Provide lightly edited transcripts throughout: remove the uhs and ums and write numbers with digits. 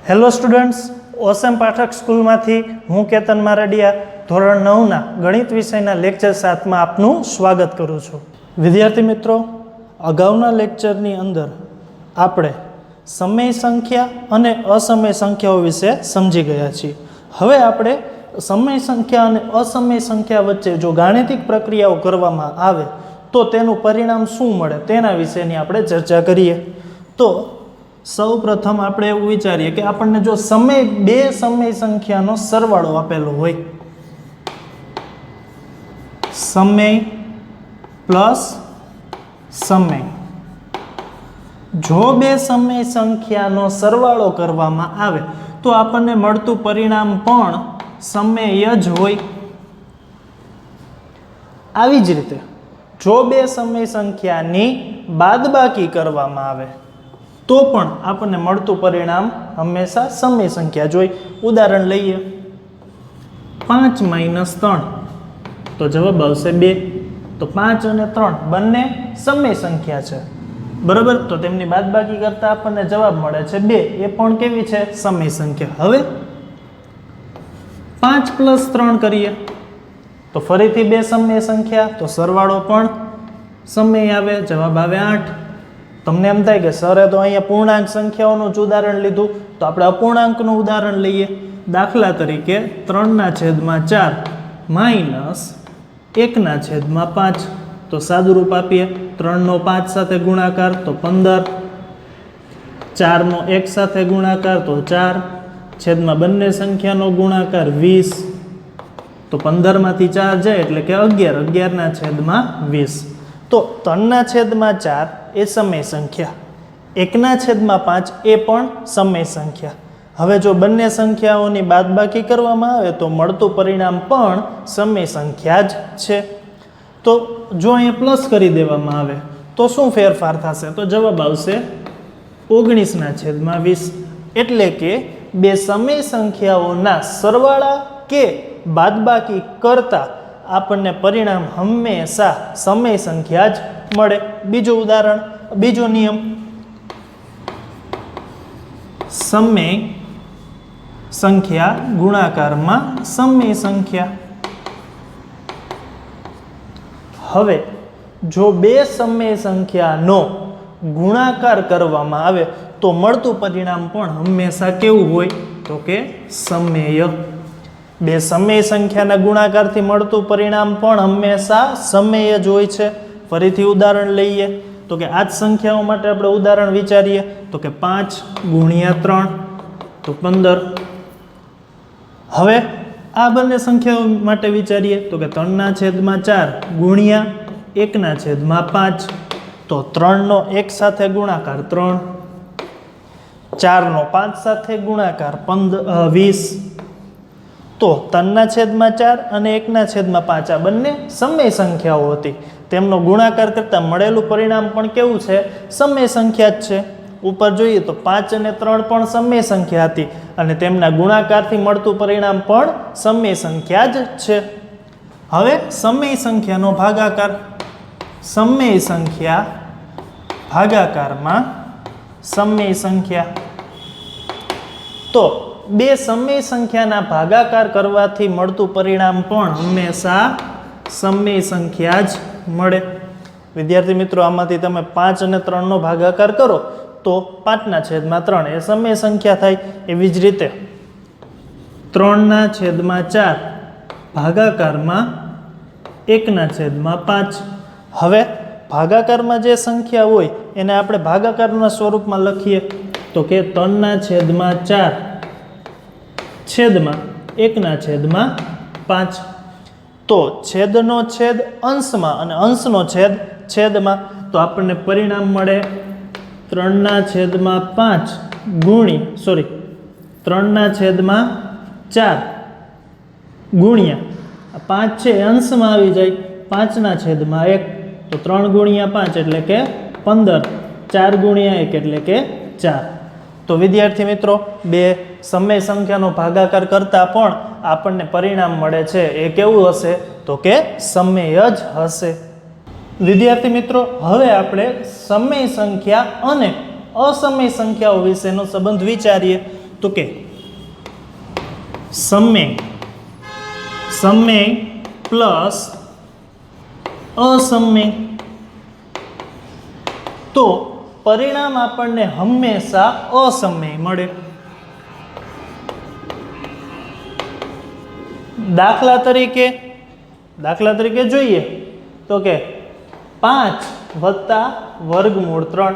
Hello students, ઓસમ પાઠક સ્કૂલમાંથી હું કેતન મારડિયા ધોરણ 9ના ગણિત વિષયના લેક્ચર 7માં આપનું સ્વાગત કરું છું. વિદ્યાર્થી મિત્રો, અગાઉના લેક્ચરની અંદર આપણે સમય સંખ્યા અને અસમય સંખ્યાઓ વિશે સમજી ગયા છીએ. હવે આપણે સમય સંખ્યા અને અસમય સંખ્યા વચ્ચે જો ગાણિતિક પ્રક્રિયાઓ કરવામાં આવે તો તેનું પરિણામ શું મળે તેના વિશેની આપણે ચર્ચા કરીએ. તો સૌ પ્રથમ આપણે એવું વિચારીએ કે આપણને જો બે સમય સંખ્યાનો સરવાળો આપેલો હોય, સમય પ્લસ સમય, જો બે સમય સંખ્યાનો સરવાળો કરવામાં આવે તો આપણને મળતું પરિણામ પણ સમય જ હોય. આવી જ રીતે જો બે સમય સંખ્યાની બાદબાકી કરવામાં આવે તો પણ આપણને મળતું પરિણામ હંમેશા સમય સંખ્યા જોઈ. ઉદાહરણ લઈએ, 5 - 3 તો જવાબ આવશે 2. તો 5 અને 3 બંને સમય સંખ્યા છે, બરાબર. તો તેમની બાદબાકી કરતા આપણને જવાબ મળે છે 2. એ પણ કેવી છે? સમય સંખ્યા. હવે 5 + 3 કરીએ તો ફરીથી બે સમય સંખ્યા, તો સરવાળો પણ સમય આવે, જવાબ આવે 8. તમને એમ થાય કે સરે તો અહીંયા પૂર્ણાંક સંખ્યાઓનું જ ઉદાહરણ લીધું, તો આપણે અપૂર્ણાંકનું ઉદાહરણ લઈએ. દાખલા તરીકે 3/4 - 1/5. તો સાદુરૂપ આપીએ, 3નો 5 સાથે ગુણાકાર તો 15, 4નો 1 સાથે ગુણાકાર તો 4, છેદમાં બંને સંખ્યાનો ગુણાકાર 20. તો 15માંથી 4 જાય એટલે કે 11, 11/20. તો 3/4 એ સમય સંખ્યા, 1/5 એ પણ સમય સંખ્યા. હવે જો બંને સંખ્યાઓની બાદબાકી કરવામાં આવે તો મળતું પરિણામ પણ સમય સંખ્યા જ છે. તો જો અહીંયા પ્લસ કરી દેવામાં આવે તો શું ફેરફાર થશે? તો જવાબ આવશે 19/20. એટલે કે બે સમય સંખ્યાઓના સરવાળા કે બાદબાકી કરતા આપણને પરિણામ હંમેશા સમય સંખ્યા જ મળે. બીજું ઉદાહરણ, બીજો નિયમ, સમય સંખ્યા ગુણાકારમાં સમય સંખ્યા. હવે જો બે સમય સંખ્યાનો ગુણાકાર કરવામાં આવે તો મળતું પરિણામ પણ હંમેશા કેવું હોય? તો કે સમય. બે સમય સંખ્યાના ગુણાકારથી મળતું પરિણામ પણ હંમેશા સમય જ હોય છે. ફરીથી ઉદાહરણ લઈએ તો કે આ જ સંખ્યાઓ માટે આપણે ઉદાહરણ વિચારીએ તો કે 5 × 3 તો 15. હવે આ બંને સંખ્યાઓ માટે વિચારીએ તો કે 3/4 × 1/5. તો 3નો 1 સાથે ગુણાકાર 3, 4નો 5 સાથે ગુણાકાર 20. તો 3/4 અને 1/5 આ બંને સમય સંખ્યાઓ હતી, તેમનો ગુણાકાર કરતાં મળેલું પરિણામ પણ કેવું છે? સમય સંખ્યા જ છે. ઉપર જોઈએ તો 5 અને 3 પણ સમય સંખ્યા હતી અને તેમના ગુણાકારથી મળતું પરિણામ પણ સમય સંખ્યા જ છે. હવે સમય સંખ્યાનો ભાગાકાર, સમય સંખ્યા ભાગાકારમાં સમય સંખ્યા. તો બે સમય સંખ્યાના ભાગાકાર કરવાથી મળતું પરિણામ પણ હંમેશા સમય સંખ્યા જ મળે. વિદ્યાર્થી મિત્રો, આમાંથી તમે 5 અને 3નો ભાગાકાર કરો તો 5/3 એ સમય સંખ્યા થાય. એવી જ રીતે 3/4 ભાગાકારમાં 1/5. હવે ભાગાકારમાં જે સંખ્યા હોય એને આપણે ભાગાકારના સ્વરૂપમાં લખીએ તો કે 3/4 છેદમાં 1/5. તો છેદનો છેદ અંશમાં અને અંશનો છેદ છેદમાં. તો આપણને પરિણામ મળે 3/5 ગુણ્યા 5 છે અંશમાં આવી જાય 5/1. તો 3 × 5 એટલે કે 15, 4 × 1 એટલે કે 4. તો વિદ્યાર્થી મિત્રો, બે સમય સંખ્યાનો ભાગાકાર કરતાં પણ આપણને પરિણામ મળે છે એ કેવું હશે? તો કે સમય જ હશે. વિદ્યાર્થી મિત્રો, હવે આપણે સમય સંખ્યા અને અસમય સંખ્યાઓ વિશેનો સંબંધ વિચારીએ તો કે સમમેય પ્લસ અસમમેય, તો પરિણામ આપણને હંમેશા અસમમેય મળે. દાખલા તરીકે જોઈએ તો કે 5 વત્તા વર્ગમૂળ 3,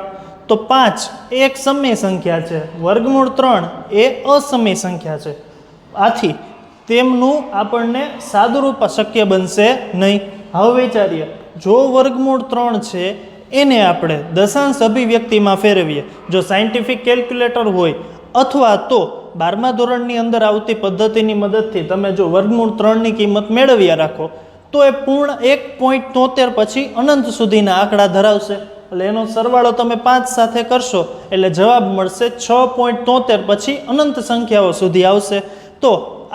તો 5 એ એક સમય સંખ્યા છે, વર્ગમૂળ 3 એ અસમય સંખ્યા છે. આથી તેમનું આપણને સાદુરૂપ શક્ય બનશે નહીં. હવે વિચારીએ, જો વર્ગમૂળ 3 છે એને આપણે દશાંશ અભિવ્યક્તિમાં ફેરવીએ, જો સાયન્ટિફિક કેલ્ક્યુલેટર હોય અથવા તો 12મા ધોરણની અંદર આવતી પદ્ધતિની મદદથી તમે જો વર્ગમૂળ 3ની કિંમત મેળવ્યા રાખો તો એ પૂર્ણ 1.73 પછી અનંત સુધીના આંકડા ધરાવશે. એટલે એનો સરવાળો તમે 5 સાથે કરશો એટલે જવાબ મળશે 6.73 પછી અનંત સંખ્યાઓ સુધી આવશે. તો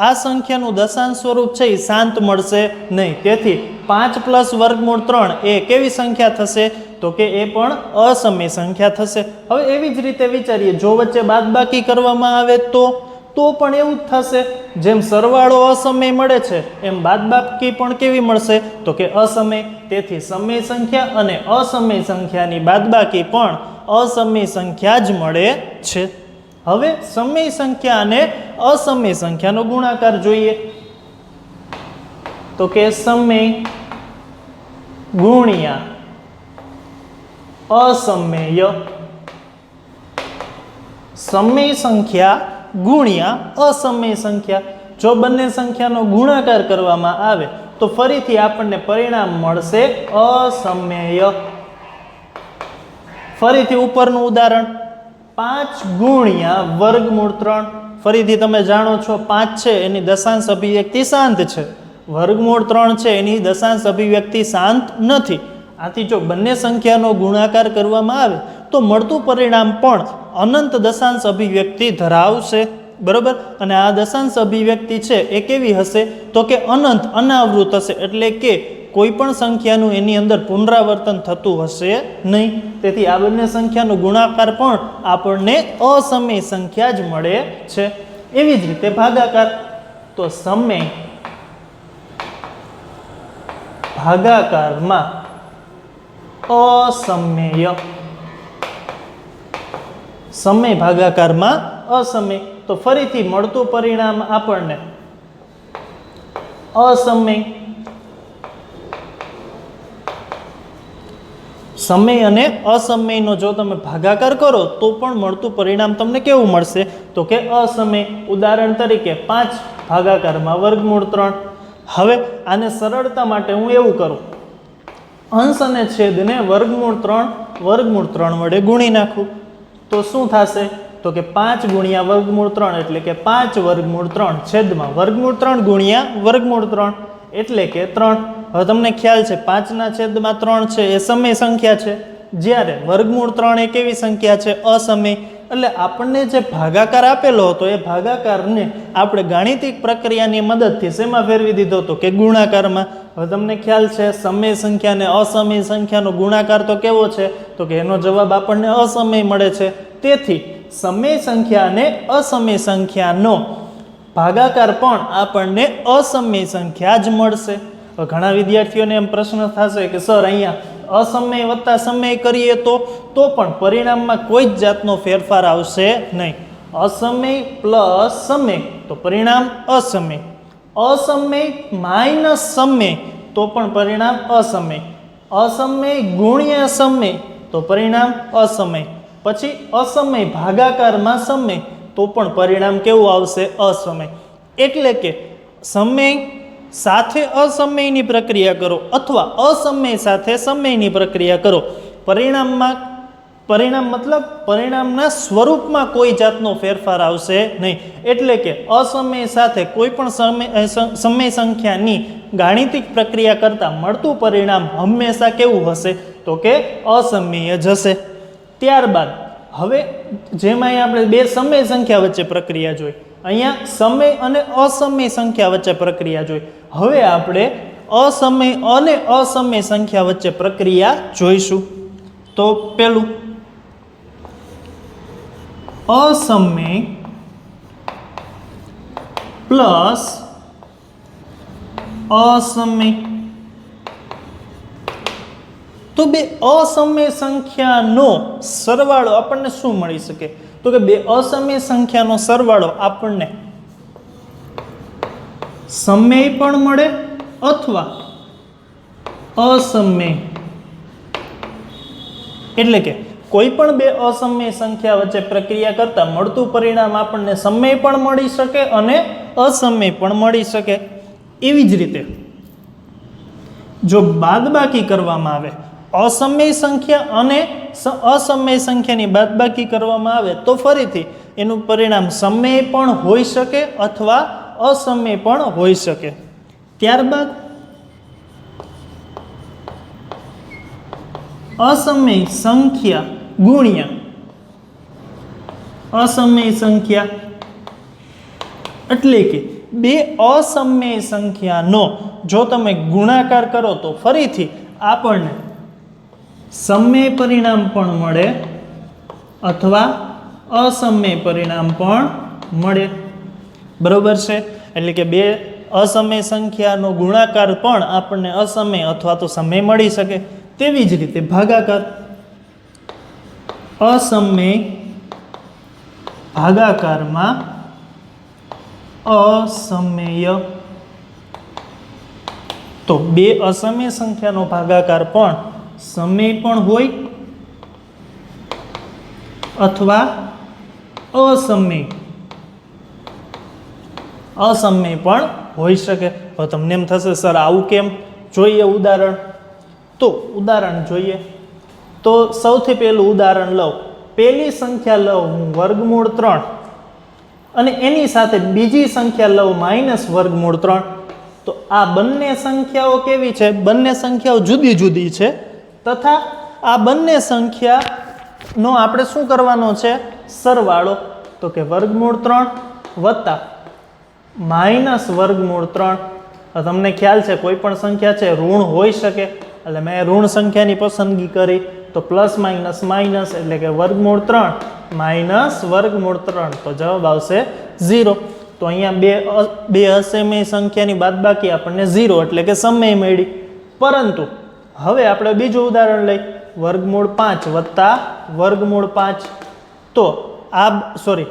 આ સંખ્યાનું દશાંશ સ્વરૂપ છે એ શાંત મળશે નહીં. તેથી 5 પ્લસ વર્ગમૂળ 3 એ કેવી સંખ્યા થશે? તો કે એ પણ અસમય સંખ્યા થશે. હવે એવી જ રીતે વિચારીએ, જો વચ્ચે બાદબાકી કરવામાં આવે તો પણ એવું જ થશે. જેમ સરવાળો અસમય મળે છે એમ બાદબાકી પણ કેવી મળશે? તો કે અસમય. તેથી સમય સંખ્યા અને અસમય સંખ્યાની બાદબાકી પણ અસમય સંખ્યા જ મળે છે. હવે સમય સંખ્યા અને અસમય સંખ્યાનો ગુણાકાર જોઈએ તો કે સમય ગુણ્યા અસમય, સમય સંખ્યા ગુણ્યા અસમય સંખ્યા. જો બંને સંખ્યાનો ગુણાકાર કરવામાં આવે તો ફરીથી આપણને પરિણામ મળશે અસમય. ફરીથી ઉપરનું ઉદાહરણ, 5 ગુણ્યા વર્ગમૂળ 3. ફરીથી તમે જાણો છો 5 છે એની દશાંશ અભિવ્યક્તિ શાંત છે, વર્ગમૂળ 3 છે એની દશાંશ અભિવ્યક્તિ શાંત નથી. આથી જો બંને સંખ્યાનો ગુણાકાર કરવામાં આવે તો મળતું પરિણામ પણ અનંત દશાંશ અભિવ્યક્તિ ધરાવશે. બરોબર. અને આ દશાંશ અભિવ્યક્તિ છે એ કેવી હશે? તો કે અનંત અનાવૃત હશે, એટલે કે કોઈ પણ સંખ્યાનું એની અંદર પુનરાવર્તન થતું હશે નહીં. તેથી આ બંને સંખ્યાનો ગુણાકાર પણ આપણને અસમય સંખ્યા જ મળે છે. એવી જ રીતે ભાગાકાર, તો સમય ભાગાકારમાં અસમય, સમય ભાગાકારમાં અસમય, તો ફરીથી મળતું પરિણામ આપણને અસમય. સમય અને અસમયનો જો તમે ભાગાકાર કરો તો પણ મળતું પરિણામ તમને કેવું મળશે? તો કે અસમય. ઉદાહરણ તરીકે 5 ભાગાકારમાં વર્ગમૂળ 3. હવે આને સરળતા માટે હું એવું કરું, અંશ અને છેદને વર્ગમૂળ 3 વડે ગુણી નાખું તો શું થશે? તો કે 5 ગુણ્યા વર્ગમૂળ 3 એટલે કે 5 વર્ગમૂળ 3 છેદમાં વર્ગમૂળ 3 ગુણ્યા વર્ગમૂળ 3 એટલે કે 3. હવે તમને ખ્યાલ છે 5ના છેદમાં 3 છે એ સમય સંખ્યા છે, જ્યારે વર્ગમૂળ 3 એ કેવી સંખ્યા છે? અસમય. એટલે આપણને જે ભાગાકાર આપેલો હતો એ ભાગાકારને આપણે ગાણિતિક પ્રક્રિયાની મદદથી શેમાં ફેરવી દીધો હતો? કે ગુણાકારમાં. હવે તમને ખ્યાલ છે સમય સંખ્યા અને અસમય સંખ્યાનો ગુણાકાર તો કેવો છે? તો કે એનો જવાબ આપણને અસમય મળે છે. તેથી સમય સંખ્યા અને અસમય સંખ્યાનો ભાગાકાર પણ આપણને અસમય સંખ્યા જ મળશે. ઘણા વિદ્યાર્થીઓને એમ પ્રશ્ન થશે કે સર અહીંયા અસમય વત્તા સમય કરીએ તો પણ પરિણામમાં કોઈ જ જાતનો ફેરફાર આવશે નહીં. અસમય પ્લસ સમય તો પરિણામ અસમય, અસમય માઇનસ સમય તો પણ પરિણામ અસમય, અસમય ગુણ્યા સમય તો પરિણામ અસમય, પછી અસમય ભાગાકારમાં સમય તો પણ પરિણામ કેવું આવશે? અસમય. એટલે કે સમય સાથે અસમયની પ્રક્રિયા કરો અથવા અસમય સાથે સમયની પ્રક્રિયા કરો, પરિણામના સ્વરૂપમાં કોઈ જાતનો ફેરફાર આવશે નહીં. એટલે કે અસમય સાથે કોઈ પણ સમય સંખ્યાની ગાણિતિક પ્રક્રિયા કરતાં મળતું પરિણામ હંમેશા કેવું હશે? તો કે અસમય જ હશે. ત્યારબાદ હવે જેમ અહીંયા આપણે બે સમય સંખ્યા વચ્ચે પ્રક્રિયા જોઈ, અહીંયા સમય અને અસમય સંખ્યા વચ્ચે પ્રક્રિયા જોઈ. હવે આપણે અસમય અને અસમય સંખ્યા વચ્ચે પ્રક્રિયા જોઈશું. તો પેલું અસમય પ્લસ અસમય. તો બે અસમય સંખ્યાનો સરવાળો આપણને શું મળી શકે? તો કે બે અસમય સંખ્યાનો સરવાળો આપણને સમય પણ મળે અથવા અસમય. એટલે કે કોઈ પણ બે અસમય સંખ્યા વચ્ચે પ્રક્રિયા કરતા મળતું પરિણામ આપણને સમય પણ મળી શકે અને અસમય પણ મળી શકે. એવી જ રીતે જો બાદબાકી કરવામાં આવે, અસમય સંખ્યા અને અસમય સંખ્યાની બાદબાકી કરવામાં આવે તો ફરીથી એનું પરિણામ સમય પણ હોઈ શકે અથવા અસમય પણ હોઈ શકે. ત્યારબાદ અસમય સંખ્યા ગુણ્યા અસમય સંખ્યા, એટલે કે બે અસમય સંખ્યાનો જો તમે ગુણાકાર કરો તો ફરીથી આપણને સમય પરિણામ પણ મળે અથવા અસમય પરિણામ પણ મળે. બરોબર છે? એટલે કે બે અસમય સંખ્યાનો ગુણાકાર પણ આપણને અસમય અથવા તો સમય મળી શકે. તેવી જ રીતે ભાગાકાર, અસમય ભાગાકારમાં અસમય. તો બે અસમય સંખ્યાનો ભાગાકાર પણ સમય પણ હોય અથવા અસમય પણ હોઈ શકે. હવે તમને એમ થશે સર આવું કેમ? જોઈએ ઉદાહરણ. તો ઉદાહરણ જોઈએ તો સૌથી પહેલું ઉદાહરણ લઉં. પહેલી સંખ્યા લઉં હું વર્ગમૂળ 3 અને એની સાથે બીજી સંખ્યા લઉં -√3. તો આ બંને સંખ્યાઓ કેવી છે? બંને સંખ્યાઓ જુદી જુદી છે તથા આ બંને સંખ્યાનો આપણે શું કરવાનો છે? સરવાળો. તો કે √3 વત્તા -√3. તમને ખ્યાલ છે કોઈ પણ સંખ્યા છે ઋણ હોઈ શકે, એટલે મેં ઋણ સંખ્યાની પસંદગી કરી. તો પ્લસ માઇનસ માઇનસ એટલે કે √3 -√3 તો જવાબ આવશે 0. તો અહીંયા બે અસમય સંખ્યાની બાદબાકી આપણને 0 એટલે કે સમય મળી. પરંતુ હવે આપણે બીજું ઉદાહરણ લઈ, √5 વત્તા √5. તો આ √5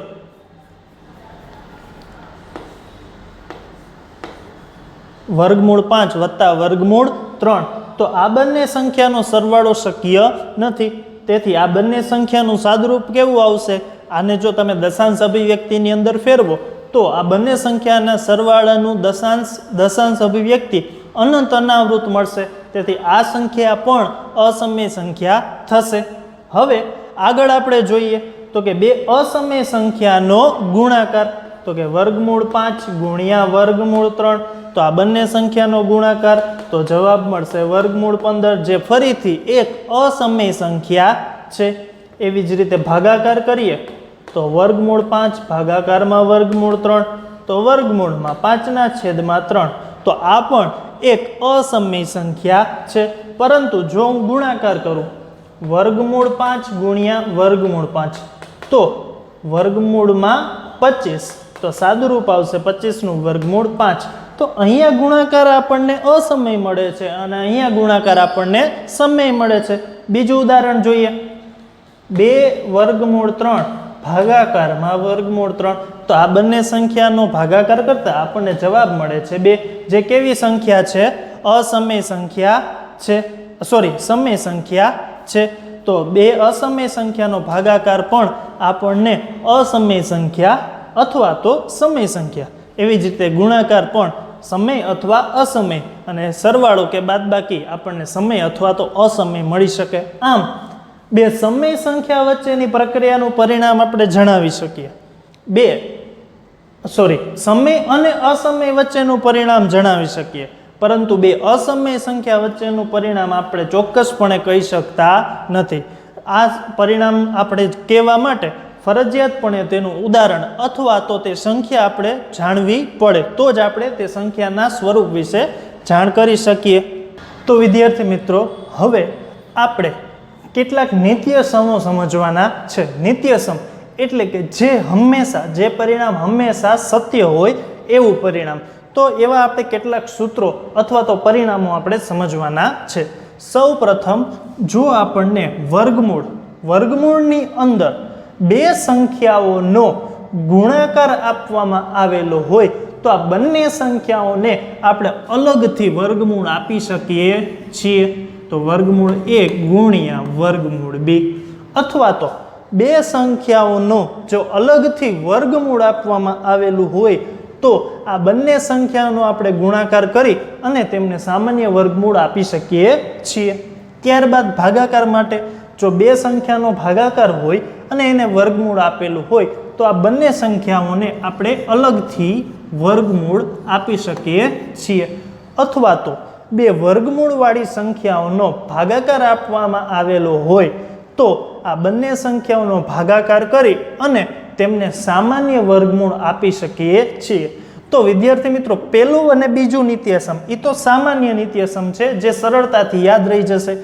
વત્તા √3. તો આ બંને સંખ્યાનો સરવાળો શક્ય નથી. તેથી આ બંને સંખ્યાનું સાદુરૂપ કેવું આવશે? આને જો તમે દશાંશ અભિવ્યક્તિની અંદર ફેરવો તો આ બંને સંખ્યાના સરવાળાનું દશાંશ અભિવ્યક્તિ અનંત અનાવૃત મળશે. તેથી આ સંખ્યા પણ અસમય સંખ્યા થશે. હવે આગળ આપણે જોઈએ તો કે બે અસમય સંખ્યાનો ગુણાકાર. તો કે √5 ગુણ્યા √3. તો આ બંને સંખ્યાનો ગુણાકાર તો જવાબ મળશે √15, જે ફરીથી એક અસમય સંખ્યા છે. એવી જ રીતે ભાગાકાર કરીએ તો √5 ભાગાકારમાં √3. તો વર્ગમૂળમાં 5/3. તો આ પણ એક અસમય સંખ્યા છે. પરંતુ જો હું ગુણાકાર કરું √5 ગુણ્યા √5 તો વર્ગમૂળમાં 25. તો સાદુરૂપ આવશે 25/5. તો અહીંયા ગુણાકાર આપણને અસમય મળે છે અને અહીંયા ગુણાકાર આપણને સમય મળે છે. બીજું ઉદાહરણ જોઈએ, 2√3 ભાગાકારમાં √3. તો આ બંને સંખ્યાનો ભાગાકાર કરતા આપણને જવાબ મળે છે 2, જે કેવી સંખ્યા છે? અસમય સંખ્યા છે. સમય સંખ્યા છે. તો બે અસમય સંખ્યાનો ભાગાકાર પણ આપણને અસમય સંખ્યા અથવા તો સમય સંખ્યા. એવી જ રીતે ગુણાકાર પણ સમય અથવા અસમય અને સરવાળો કે બાદબાકી આપણને સમય અથવા તો અસમય મળી શકે. આમ બે સમય સંખ્યા વચ્ચેની પ્રક્રિયાનું પરિણામ આપણે જણાવી શકીએ. સમય અને અસમય વચ્ચેનું પરિણામ જણાવી શકીએ, પરંતુ બે અસમય સંખ્યા વચ્ચેનું પરિણામ આપણે ચોક્કસપણે કહી શકતા નથી. આ પરિણામ આપણે કહેવા માટે ફરજિયાતપણે તેનું ઉદાહરણ અથવા તો તે સંખ્યા આપણે જાણવી પડે, તો જ આપણે તે સંખ્યાના સ્વરૂપ વિશે જાણ કરી શકીએ. તો વિદ્યાર્થી મિત્રો, હવે આપણે કેટલાક નિત્યસમો સમજવાના છે. નિત્યસમ એટલે કે જે પરિણામ હંમેશા સત્ય હોય એવું પરિણામ. તો એવા આપણે કેટલાક સૂત્રો અથવા તો પરિણામો આપણે સમજવાના છે. સૌ પ્રથમ જો આપણને વર્ગમૂળની અંદર બે સંખ્યાઓનો ગુણાકાર આપવામાં આવેલો હોય તો આ બંને સંખ્યાઓને આપણે અલગથી વર્ગમૂળ આપી શકીએ છીએ. તો વર્ગમૂળ a ગુણ્યા વર્ગમૂળ b, અથવા તો બે સંખ્યાઓનો જો અલગથી વર્ગમૂળ આપવામાં આવેલું હોય તો આ બંને સંખ્યાનો આપણે ગુણાકાર કરી અને તેમને સામાન્ય વર્ગમૂળ આપી શકીએ છીએ. ત્યારબાદ ભાગાકાર માટે જો બે સંખ્યાનો ભાગાકાર હોય અને એને વર્ગમૂળ આપેલું હોય તો આ બંને સંખ્યાઓને આપણે અલગથી વર્ગમૂળ આપી શકીએ છીએ. અથવા તો બે વર્ગમૂળવાળી સંખ્યાઓનો ભાગાકાર આપવામાં આવેલો હોય તો આ બંને સંખ્યાઓનો ભાગાકાર કરી અને તેમને સામાન્ય વર્ગમૂળ આપી શકીએ છીએ. તો વિદ્યાર્થી મિત્રો, પહેલું અને બીજું નિત્યસમ એ તો સામાન્ય નિત્યસમ છે જે સરળતાથી યાદ રહી જશે,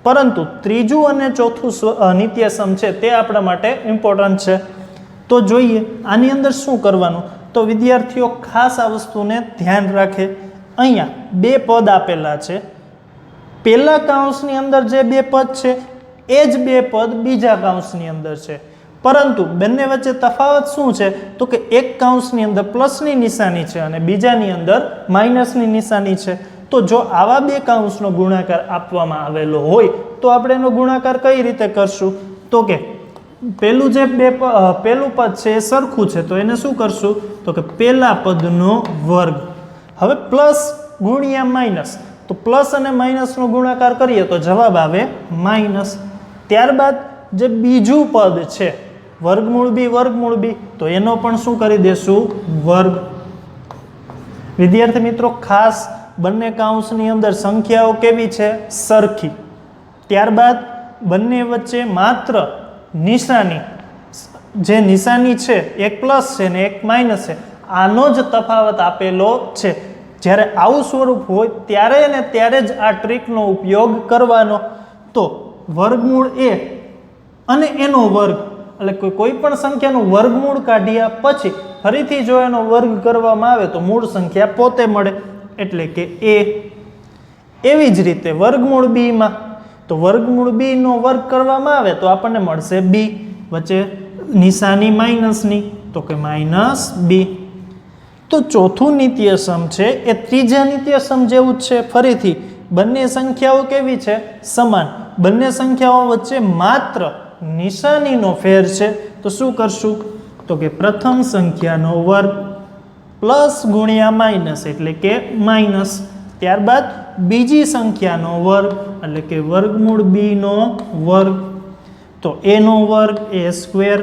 પરંતુ ત્રીજું અને ચોથું નિત્યસમ છે તે આપણા માટે ઇમ્પોર્ટન્ટ છે. તો જોઈએ આની અંદર શું કરવાનું. તો વિદ્યાર્થીઓ ખાસ આ વસ્તુને ધ્યાન રાખે. અહીંયા બે પદ આપેલા છે. પહેલા કૌંસની અંદર જે બે પદ છે એ જ બે પદ બીજા કૌંસની અંદર છે, પરંતુ બંને વચ્ચે તફાવત શું છે? તો કે એક કૌંસની અંદર પ્લસની નિશાની છે અને બીજાની અંદર માઇનસની નિશાની છે. તો જો આવા બે કૌંસનો ગુણાકાર આપવામાં આવેલો હોય તો આપણે એનો ગુણાકાર કઈ રીતે કરશું? તો કે પહેલું પદ છે એ સરખું છે, તો એને શું કરશું? તો કે પહેલા પદનો વર્ગ. હવે પ્લસ ગુણ્યા માઇનસ, તો પ્લસ અને માઇનસનો ગુણાકાર કરીએ તો જવાબ આવે માઇનસ. ત્યારબાદ જે બીજું પદ છે વર્ગમૂળ બી, તો એનો પણ શું કરી દેશું? વર્ગ. વિદ્યાર્થી મિત્રો, ખાસ બંને કૌંસની અંદર સંખ્યાઓ કેવી છે? સરખી. ત્યારબાદ બંને વચ્ચે માત્ર નિશાની, જે નિશાની છે એક પ્લસ છે ને એક માઇનસ છે, આનો જ તફાવત આપેલો છે. જ્યારે આવું સ્વરૂપ હોય ત્યારે ને ત્યારે જ આ ટ્રીકનો ઉપયોગ કરવાનો. તો વર્ગમૂળ a અને એનો વર્ગ, એટલે કોઈ પણ સંખ્યાનું વર્ગમૂળ કાઢ્યા પછી ફરીથી જો એનો વર્ગ કરવામાં આવે તો મૂળ સંખ્યા પોતે મળે, એટલે કે a. એવી જ રીતે વર્ગમૂળ b માં, તો વર્ગમૂળ b નો વર્ગ કરવામાં આવે તો આપણને મળશે b, વચ્ચે નિશાની માઇનસની, તો કે માઇનસ b. તો ચોથું નિત્યસમ છે એ ત્રીજા નિત્યસમ જેવું જ છે. ફરીથી બંને સંખ્યાઓ કેવી છે? સમાન. બંને સંખ્યાઓ વચ્ચે માત્ર નિશાનીનો ફેર છે, તો શું કરશું? તો કે પ્રથમ સંખ્યાનો વર્ગ પ્લસ ગુણ્યા માઇનસ, એટલે કે માઇનસ. ત્યારબાદ બીજી સંખ્યાનો વર્ગ, એટલે કે વર્ગમૂળ b નો વર્ગ, તો a નો વર્ગ a સ્ક્વેર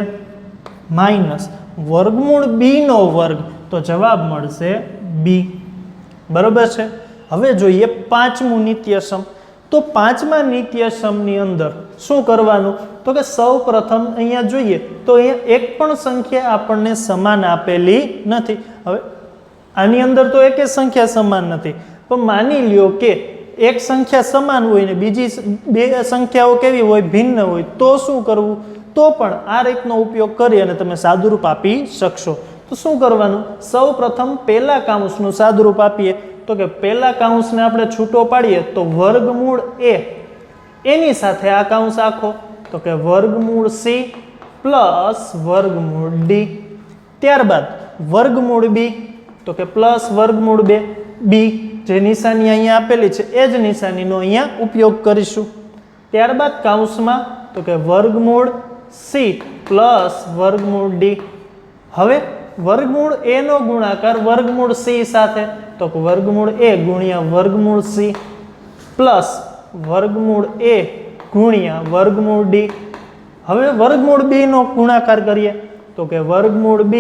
માઇનસ વર્ગમૂળ b નો વર્ગ, તો જવાબ મળશે b. બરોબર છે. હવે જોઈએ પાંચમું નિત્યસમ. તો પાંચમા નિત્યસમની અંદર શું કરવાનું? તો કે સૌ પ્રથમ અહીંયા જોઈએ તો અહીંયા એક પણ સંખ્યા આપણને સમાન આપેલી નથી. હવે આની અંદર તો એકે સંખ્યા સમાન નથી, પણ માની લ્યો કે એક સંખ્યા સમાન હોય ને બીજી બે સંખ્યાઓ કેવી હોય? ભિન્ન હોય. તો શું કરવું? તો પણ આ રીતનો ઉપયોગ કરી અને તમે સાદુરૂપ આપી શકશો. તો શું કરવાનું? સૌ પ્રથમ પહેલા કૌંસનું સાદુરૂપ આપીએ. તો કે પહેલા કૌંસને આપણે છૂટો પાડીએ તો વર્ગમૂળ a, એની સાથે આ કૌંસ આખો, તો કે વર્ગમૂળ c પ્લસ વર્ગમૂળ d. ત્યારબાદ વર્ગમૂળ b, તો કે પ્લસ વર્ગમૂળ b, જે નિશાની અહીંયા આપેલી છે એ જ નિશાનીનો અહીંયા ઉપયોગ કરીશું. ત્યારબાદ કૌંસમાં, તો કે વર્ગમૂળ c પ્લસ વર્ગમૂળ d. હવે વર્ગમૂળ a નો ગુણાકાર વર્ગમૂળ c સાથે, તો વર્ગમૂળ a ગુણ્યા વર્ગમૂળ c પ્લસ વર્ગમૂળ a ગુણ્યા વર્ગમૂળ d. હવે વર્ગમૂળ b નો ગુણાકાર કરીએ તો કે વર્ગમૂળ b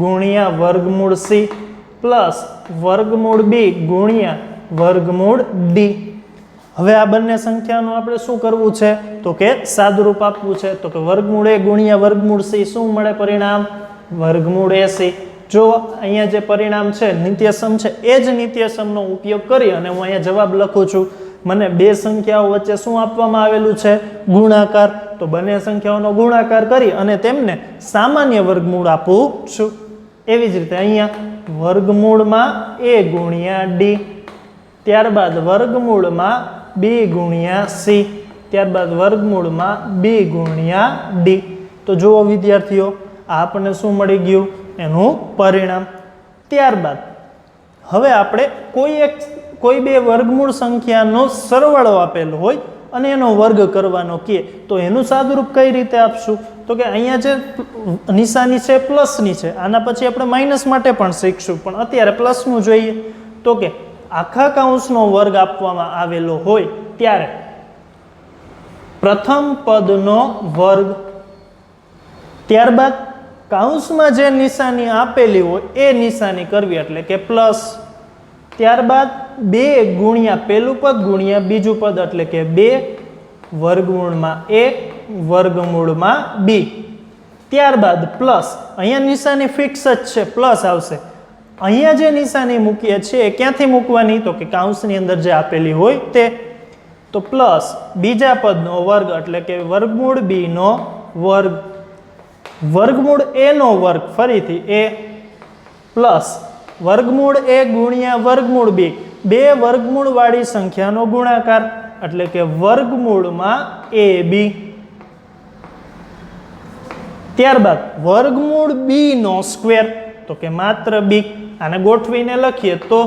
ગુણ્યા વર્ગમૂળ c પ્લસ વર્ગમૂળ b ગુણ્યા વર્ગમૂળ d. હવે આ બંને સંખ્યાનું આપણે શું કરવું છે? તો કે સાદુરૂપ આપવું છે. તો કે વર્ગમૂળ a ગુણ્યા વર્ગમૂળ c શું મળે પરિણામ? વર્ગમૂળ ac. જો અહીંયા જે પરિણામ છે નિત્યસમ છે એ જ નિત્યસમનો ઉપયોગ કરી અને હું અહીંયા જવાબ લખું છું. મને બે સંખ્યાઓ વચ્ચે શું આપવામાં આવેલું છે? ગુણાકાર. તો બંને સંખ્યાઓનો ગુણાકાર કરી અને તેમને સામાન્ય વર્ગમૂળ આપું છું. એવી જ રીતે અહીંયા વર્ગમૂળમાં a ગુણ્યા d, ત્યારબાદ વર્ગમૂળમાં b ગુણ્યા c, ત્યારબાદ વર્ગમૂળમાં b ગુણ્યા d. તો જુઓ વિદ્યાર્થીઓ, આ આપણને શું મળી ગયું? એનું પરિણામ. ત્યારબાદ હવે આપણે કોઈ બે વર્ગમૂળ સંખ્યાનો સરવાળો આપેલો હોય અને એનો વર્ગ કરવાનો કહે તો એનું સાદુરૂપ કઈ રીતે આપશું? તો કે અહીંયા જે નિશાની છે પ્લસની છે, આના પછી આપણે માઇનસ માટે પણ શીખશું, પણ અત્યારે પ્લસનું જોઈએ. તો કે આખા કૌંસનો વર્ગ આપવામાં આવેલો હોય ત્યારે પ્રથમ પદનો વર્ગ, ત્યારબાદ કૌંસમાં જે નિશાની આપેલી હોય એ નિશાની કરવી એટલે કે પ્લસ, ત્યારબાદ 2 ગુણ્યા પહેલું પદ ગુણ્યા બીજું પદ એટલે કે 2 વર્ગમૂળમાં a વર્ગમૂળમાં b, ત્યારબાદ પ્લસ. અહીંયા નિશાની ફિક્સ જ છે, પ્લસ આવશે. અહીંયા જે નિશાની મૂકીએ છીએ એ ક્યાંથી મૂકવાની? તો કે કૌંસની અંદર જે આપેલી હોય તે. તો પ્લસ બીજા પદનો વર્ગ એટલે કે વર્ગમૂળ b નો વર્ગ, વર્ગમૂળ a નો વર્ગ ફરીથી a, પ્લસ વર્ગમૂળ a ગુણ્યા વર્ગમૂળ b, બે વર્ગમૂળ વાળી સંખ્યાનો ગુણાકાર એટલે કે વર્ગમૂળમાં ab, ત્યારબાદ વર્ગમૂળ b નો સ્ક્વેર તો કે માત્ર b. આને ગોઠવીને લખીએ તો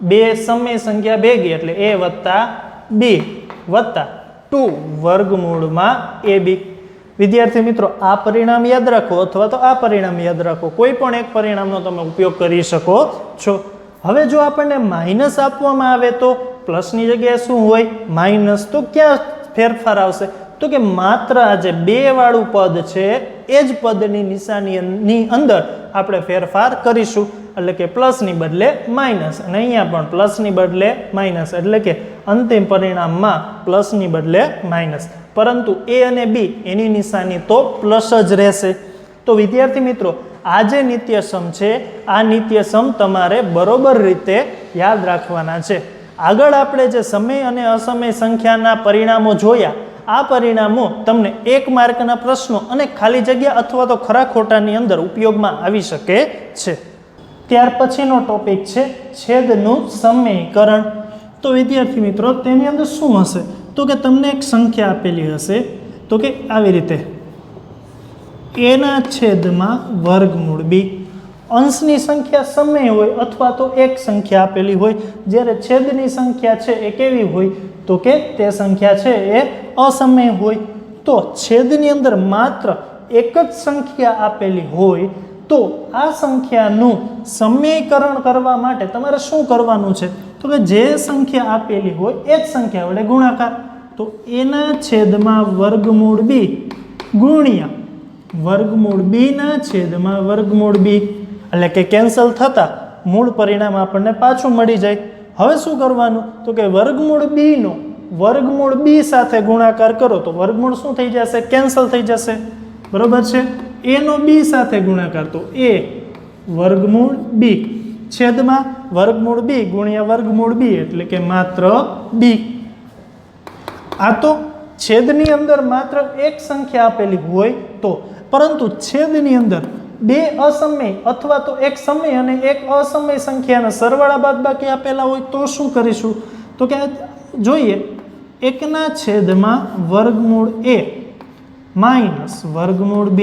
બે સમય સંખ્યા ભેગી એટલે a વત્તા b વત્તા 2 વર્ગમૂળમાં ab. વિદ્યાર્થી મિત્રો, આ પરિણામ યાદ રાખો અથવા તો આ પરિણામ યાદ રાખો, કોઈ પણ એક પરિણામનો તમે ઉપયોગ કરી શકો છો. હવે જો આપણને માઇનસ આપવામાં આવે તો પ્લસની જગ્યાએ શું હોય? માઇનસ. તો ક્યાં ફેરફાર આવશે? તો કે માત્ર આ જે 2 વાળું પદ છે એ જ પદની નિશાનીની અંદર આપણે ફેરફાર કરીશું એટલે કે પ્લસની બદલે માઇનસ, અને અહીંયા પણ પ્લસની બદલે માઇનસ, એટલે કે અંતિમ પરિણામમાં પ્લસની બદલે માઇનસ. પરંતુ a અને b એની નિશાની તો પ્લસ જ રહેશે. તો વિદ્યાર્થી મિત્રો, આ જે નિત્યસમ છે આ નિત્યસમ તમારે બરોબર રીતે યાદ રાખવાના છે. આગળ આપણે જે સમય અને અસમય સંખ્યાના પરિણામો જોયા, આ પરિણામો તમને 1 માર્કના પ્રશ્નો અને ખાલી જગ્યા અથવા તો ખરા ખોટાની અંદર ઉપયોગમાં આવી શકે છે. ત્યાર પછીનો ટોપિક છે છેદનું સમીકરણ. તો વિદ્યાર્થી મિત્રો, તેની અંદર શું હશે? તો કે તમને એક સંખ્યા આપેલી હશે, તો કે આવી રીતે a ના છેદમાં વર્ગમૂળ b. અંશની સંખ્યા સમય હોય અથવા તો એક સંખ્યા આપેલી હોય, જ્યારે છેદની સંખ્યા છે એ કેવી હોય? તો કે તે સંખ્યા છે એ અસમય હોય. તો છેદની અંદર માત્ર એક જ સંખ્યા આપેલી હોય તો આ સંખ્યાનું સમીકરણ કરવા માટે તમારે શું કરવાનું છે? તો કે જે સંખ્યા આપેલી હોય એ જ સંખ્યા વડે ગુણાકાર. તો a ના છેદમાં વર્ગમૂળ b ગુણ્યા વર્ગમૂળ b ના છેદમાં વર્ગમૂળ b, એટલે કે કેન્સલ થતા મૂળ પરિણામ આપણને પાછું મળી જાય. હવે શું કરવાનું? તો કે વર્ગમૂળ b નો વર્ગમૂળ b સાથે ગુણાકાર કરો તો વર્ગમૂળ શું થઈ જશે? કેન્સલ થઈ જશે. બરોબર છે? a નો b સાથે ગુણાકાર તો a વર્ગમૂળ b છેદમાં વર્ગમૂળ b ગુણ્યા વર્ગમૂળ b એટલે કે માત્ર b. આ તો છેદની અંદર માત્ર એક સંખ્યા આપેલી હોય તો, પરંતુ છેદની અંદર 2 અસમય અથવા તો એક સમય અને એક અસમય સંખ્યાના સરવાળા બાદબાકી આપેલા હોય તો શું કરીશું? તો કે જોઈએ, 1 ના છેદમાં વર્ગમૂળ a માઇનસ વર્ગમૂળ b.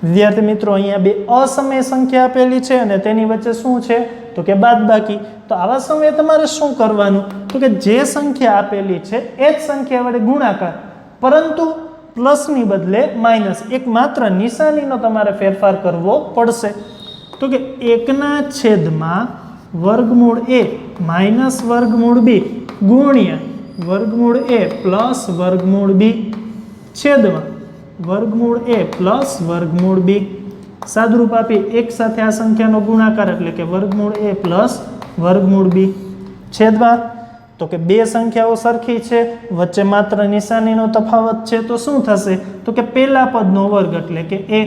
વિદ્યાર્થી મિત્રો, અહીંયા 2 અસમય સંખ્યા આપેલી છે અને તેની વચ્ચે શું છે? તો કે બાદબાકી. તો આવા સમયે તમારે શું કરવાનું? તો કે જે સંખ્યા આપેલી છે એ જ સંખ્યા વડે ગુણાકાર, પરંતુ પ્લસની બદલે માઇનસ. એક માત્ર નિશાનીનો તમારે ફેરફાર કરવો પડશે. તો કે 1 ના છેદમાં વર્ગમૂળ a માઇનસ વર્ગમૂળ b ગુણ્યા વર્ગમૂળ a પ્લસ વર્ગમૂળ b છેદમાં વર્ગમૂળ a પ્લસ વર્ગમૂળ b. સાદુરૂપ આપી એક સાથે આ સંખ્યાનો ગુણાકાર એટલે કે વર્ગમૂળ a પ્લસ વર્ગમૂળ b છેદમાં. તો કે બે સંખ્યાઓ સરખી છે, વચ્ચે માત્ર નિશાનીનો તફાવત છે, તો શું થશે? તો કે પહેલા પદનો વર્ગ એટલે કે a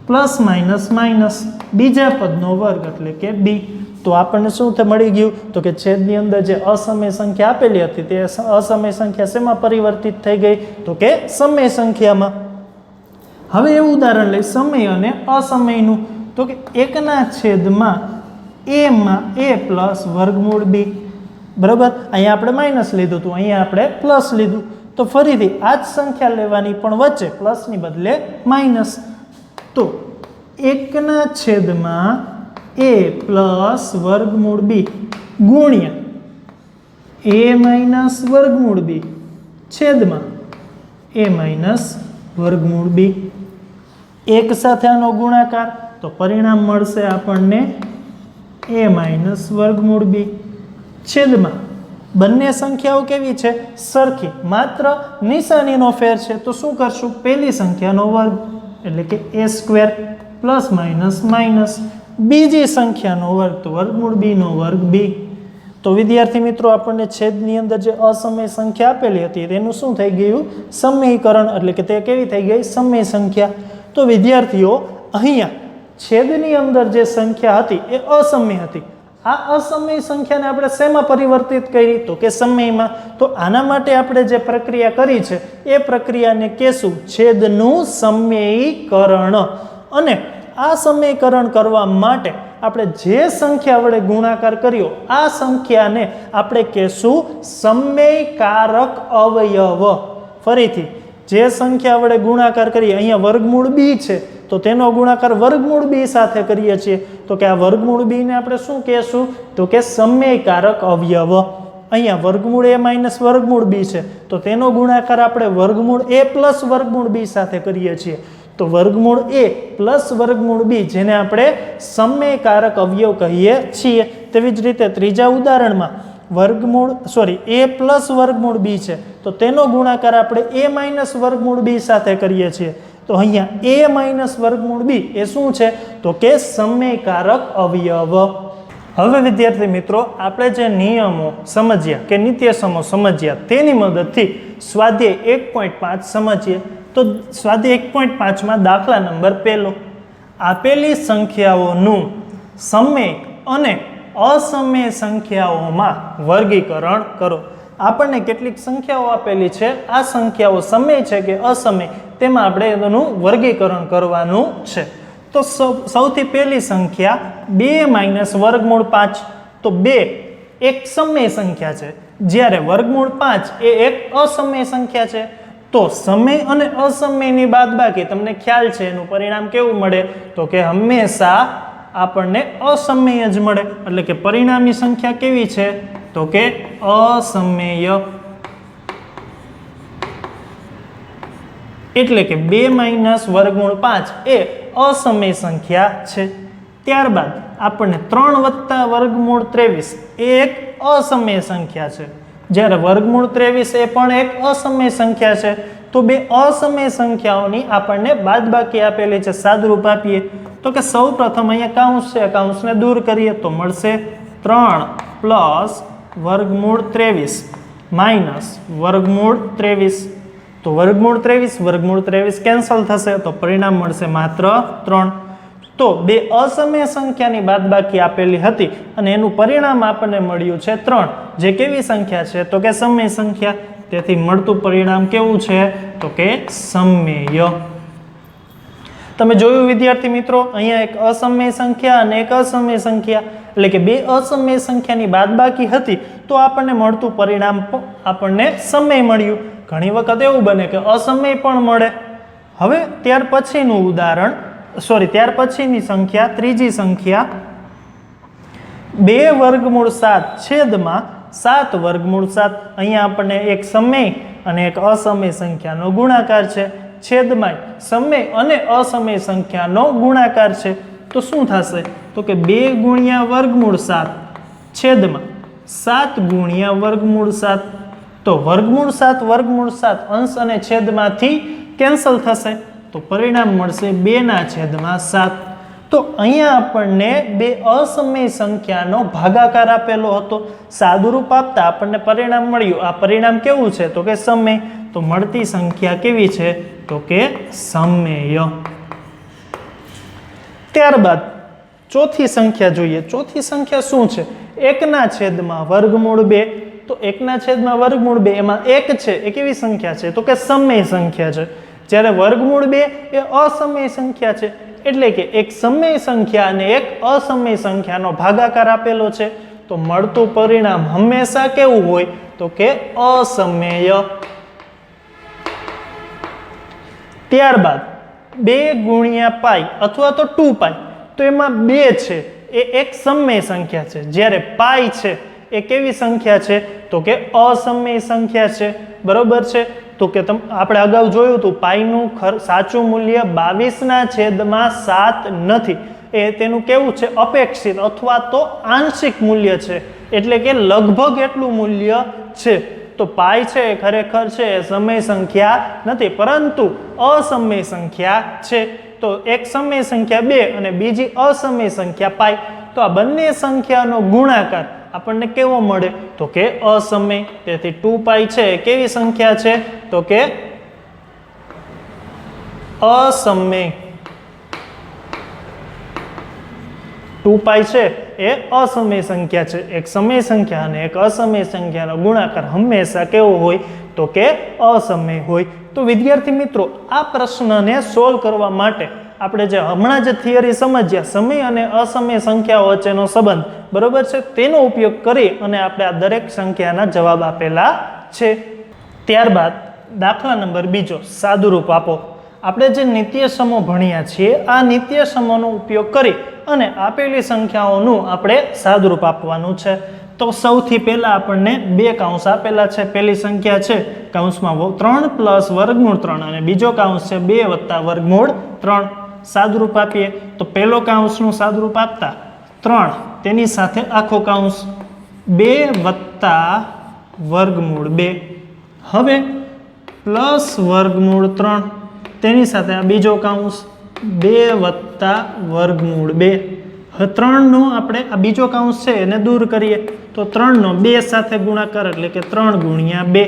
પ્લસ માઇનસ માઇનસ બીજા પદનો વર્ગ એટલે કે b. તો આપણને શું મળી ગયું? તો કે છેદની અંદર જે અસમય સંખ્યા આપેલી હતી તે અસમય સંખ્યા શેમાં પરિવર્તિત થઈ ગઈ? તો કે સમય સંખ્યામાં. હવે એવું ઉદાહરણ લઈ સમય અને અસમયનું. તો કે 1/a માં a પ્લસ વર્ગમૂળ b, બરાબર. અહીંયા આપણે માઇનસ લીધું હતું, અહીંયા આપણે પ્લસ લીધું. તો ફરીથી આ જ સંખ્યા લેવાની, પણ વચ્ચે પ્લસની બદલે માઇનસ. તો 1/a પ્લસ વર્ગમૂળ b ગુણ્યા a માઇનસ વર્ગમૂળ b છેદમાં a માઇનસ વર્ગમૂળ b. એક સાથે આનો ગુણાકાર, તો પરિણામ મળશે આપણને a માઇનસ વર્ગમૂળ b છેદમાં બંને સંખ્યાઓ કેવી છે? સરખી, માત્ર નિશાનીનો ફેર છે. તો શું કરશું? પહેલી સંખ્યાનો વર્ગ એટલે કે a square plus minus minus, બીજી સંખ્યાનો વર્ગ તો વર્ગમૂળ b નો વર્ગ b. તો વિદ્યાર્થી મિત્રો, આપણને છેદની અંદર જે અસમય સંખ્યા આપેલી હતી તેનું શું થઈ ગયું? સમયકરણ, એટલે કે તે કેવી થઈ ગઈ? સમય સંખ્યા. તો વિદ્યાર્થીઓ, અહીંયા છેદની અંદર જે સંખ્યા હતી એ અસમય હતી. આ અસમય સંખ્યાને આપણે શેમાં પરિવર્તિત કરી? તો કે સમયમાં. તો આના માટે આપણે જે પ્રક્રિયા કરી છે એ પ્રક્રિયાને કહેશું છેદનું સમયીકરણ. અને આ સમયીકરણ કરવા માટે આપણે જે સંખ્યા વડે ગુણાકાર કર્યો આ સંખ્યાને આપણે કહેશું સમયકારક અવયવ. ફરીથી, જે સંખ્યા વડે ગુણાકાર કરીએ, અહીંયા વર્ગમૂળ b છે તો તેનો ગુણાકાર વર્ગમૂળ b સાથે કરીએ છીએ, તો કે આ વર્ગમૂળ b ને આપણે શું કહેશું? તો કે સમયકારક અવયવ. અહીંયા વર્ગમૂળ a માઇનસ વર્ગમૂળ b છે તો તેનો ગુણાકાર આપણે વર્ગમૂળ a પ્લસ વર્ગમૂળ b સાથે કરીએ છીએ. તો વર્ગમૂળ a પ્લસ વર્ગમૂળ b, જેને આપણે સમયકારક અવયવ કહીએ છીએ. તેવી જ રીતે ત્રીજા ઉદાહરણમાં a પ્લસ વર્ગમૂળ b છે તો તેનો ગુણાકાર આપણે a માઇનસ વર્ગમૂળ b સાથે કરીએ છીએ. તો અહીંયા a માઇનસ વર્ગમૂળ b એ શું છે? તો કે સમયકારક અવયવ. હવે વિદ્યાર્થી મિત્રો, આપણે જે નિયમો સમજ્યા કે નિત્યસમો સમજ્યા તેની મદદથી સ્વાધ્યાય 1.5 સમજીએ. તો સ્વાધ્યાય 1.5માં દાખલા નંબર 1, આપેલી સંખ્યાઓનું સમય અને અસમય સંખ્યાઓમાં વર્ગીકરણ કરો. આપણને કેટલીક સંખ્યાઓ આપેલી છે, આ સંખ્યાઓ સમય છે કે અસમય તેમાં આપણે એનું વર્ગીકરણ કરવાનું છે. તો સૌથી પહેલી સંખ્યા 2 માઇનસ વર્ગમૂળ 5. તો 2 એક સમય સંખ્યા છે, જ્યારે વર્ગમૂળ 5 એ એક અસમય સંખ્યા છે. તો સમય અને અસમયની બાદબાકી તમને ખ્યાલ છે એનું પરિણામ કેવું મળે? તો કે હંમેશા આપણને અસમય જ મળે. એટલે કે પરિણામની સંખ્યા કેવી છે? તો કે અસમય. એટલે કે 2 માઇનસ વર્ગમૂળ 5 એ અસમય સંખ્યા છે. ત્યારબાદ આપણને 3 વત્તા વર્ગમૂળ 23 એ એક અસમય સંખ્યા છે, જ્યારે વર્ગમૂળ 23 એ પણ એક અસમય સંખ્યા છે. તો બે અસમય સંખ્યાઓની આપણને બાદબાકી આપેલી છે. સાદુરૂપ આપીએ તો કે સૌ પ્રથમ અહીંયા કૌંસ છે, કૌંસને દૂર કરીએ તો મળશે 3 પ્લસ વર્ગમૂળ 23 માઇનસ વર્ગમૂળ 23. તો વર્ગમૂળ 23 કેન્સલ થશે તો પરિણામ મળશે માત્ર 3. તો બે અસમય સંખ્યાની બાદબાકી આપેલી હતી અને એનું પરિણામ આપણને મળ્યું છે 3, જે કેવી સંખ્યા છે? તો કે સમય સંખ્યા. તેથી મળતું પરિણામ કેવું છે? તો કે સમય. તમે જોયું વિદ્યાર્થી મિત્રો, અહીંયા એક અસમય સંખ્યા અને એક અસમય સંખ્યા, એટલે કે બે અસમય સંખ્યાની બાદબાકી હતી તો આપણને મળતું પરિણામ આપણને સમય મળ્યું. ઘણી વખત એવું બને કે અસમય પણ મળે. હવે ત્યાર પછીનું ઉદાહરણ, ત્યાર પછીની સંખ્યા, ત્રીજી સંખ્યા 2 વર્ગમૂળ 7 છેદમાં 7 વર્ગમૂળ 7. અહીંયા આપણને એક સમય અને એક અસમય સંખ્યાનો ગુણાકાર છે, છેદમાં સમય અને અસમય સંખ્યાનો ગુણાકાર છે. તો શું થશે? તો કે 2 ગુણ્યા વર્ગમૂળ 7 છેદમાં 7 ગુણ્યા વર્ગમૂળ 7. તો વર્ગમૂળ 7 અંશ અને છેદમાંથી કેન્સલ થશે તો પરિણામ મળશે 2/7. તો અહીંયા આપણને બે અસમય સંખ્યાનો ભાગાકાર આપેલો હતો. સાદુરૂપ આપતા આપણને પરિણામ મળ્યું. આ પરિણામ કેવું છે? તો કે સમય. તો મળતી સંખ્યા કેવી છે? તો કે સમય. ત્યારબાદ ચોથી સંખ્યા જોઈએ. ચોથી સંખ્યા શું છે? 1/2 વર્ગમૂળ 2. તો 1/2 વર્ગમૂળ 2 એમાં 1 છે એ કેવી સંખ્યા છે? તો કે સમય સંખ્યા છે, જ્યારે વર્ગમૂળ 2 એ અસમય સંખ્યા છે, એટલે કે એક સમય સંખ્યા અને એક અસમય સંખ્યાનો ભાગાકાર આપેલો છે, તો મળતું પરિણામ હંમેશા કેવું હોય તો કે અસમય. ત્યારબાદ 2 ગુણ્યા પાઈ અથવા તો 2 પાઈ, તો એમાં 2 છે એ એક સમય સંખ્યા છે, જ્યારે પાઈ છે એ કેવી સંખ્યા છે તો કે અસમય સંખ્યા છે. બરોબર છે. તો કે આપણે અગાઉ જોયું હતું પાઈનું સાચું મૂલ્ય 22/7 નથી, એ તેનું કેવું છે અપેક્ષિત અથવા તો આંશિક મૂલ્ય છે, એટલે કે લગભગ એટલું મૂલ્ય છે. તો પાઈ છે એ ખરેખર છે એ સમય સંખ્યા નથી, પરંતુ અસમય સંખ્યા છે. તો એક સમય સંખ્યા 2 અને બીજી અસમય સંખ્યા પાઈ, તો આ બંને સંખ્યાનો ગુણાકાર આપણને કેવો મળે તો કે અસમય. તેથી 2 પાઈ છે એ કેવી સંખ્યા છે તો કે અસમય. 2 પાઈ છે એ અસમય સંખ્યા છે. એક સમય સંખ્યા અને એક અસમય સંખ્યાનો ગુણાકાર હંમેશા કેવો હોય તો કે અસમય હોય. તો વિદ્યાર્થી મિત્રો, આ પ્રશ્નને સોલ્વ કરવા માટે આપણે જે હમણાં જે થિયરી સમજ્યા સમય અને અસમય સંખ્યાઓ વચ્ચેનો સંબંધ, બરોબર છે, તેનો ઉપયોગ કરી અને આપણે આ દરેક સંખ્યાના જવાબ આપેલા છે. ત્યારબાદ દાખલા નંબર 2, સાદુરૂપ આપો. આપણે જે નિત્ય સમો ભણ્યા છીએ, આ નિત્ય સમોનો ઉપયોગ કરી અને આપેલી સંખ્યાઓનું આપણે સાદુરૂપ આપવાનું છે. તો સૌથી પહેલા આપણને 2 કૌંસ આપેલા છે. પહેલી સંખ્યા છે કૌંસમાં 3 પ્લસ વર્ગમૂળ 3 અને બીજો કૌંસ છે 2 વત્તા વર્ગમૂળ 3. સાદુરૂપ આપીએ તો પહેલો કૌંસનું સાદુરૂપ આપતા 3, તેની સાથે આખો કૌંસ 2 વત્તા વર્ગમૂળ 2. હવે પ્લસ વર્ગમૂળ 3, તેની સાથે આ બીજો કૌંસ 2 વત્તા વર્ગમૂળ 2. હવે 3નો આપણે આ બીજો કૌંસ છે એને દૂર કરીએ તો 3નો 2 સાથે ગુણાકાર એટલે કે 3 ગુણ્યા 2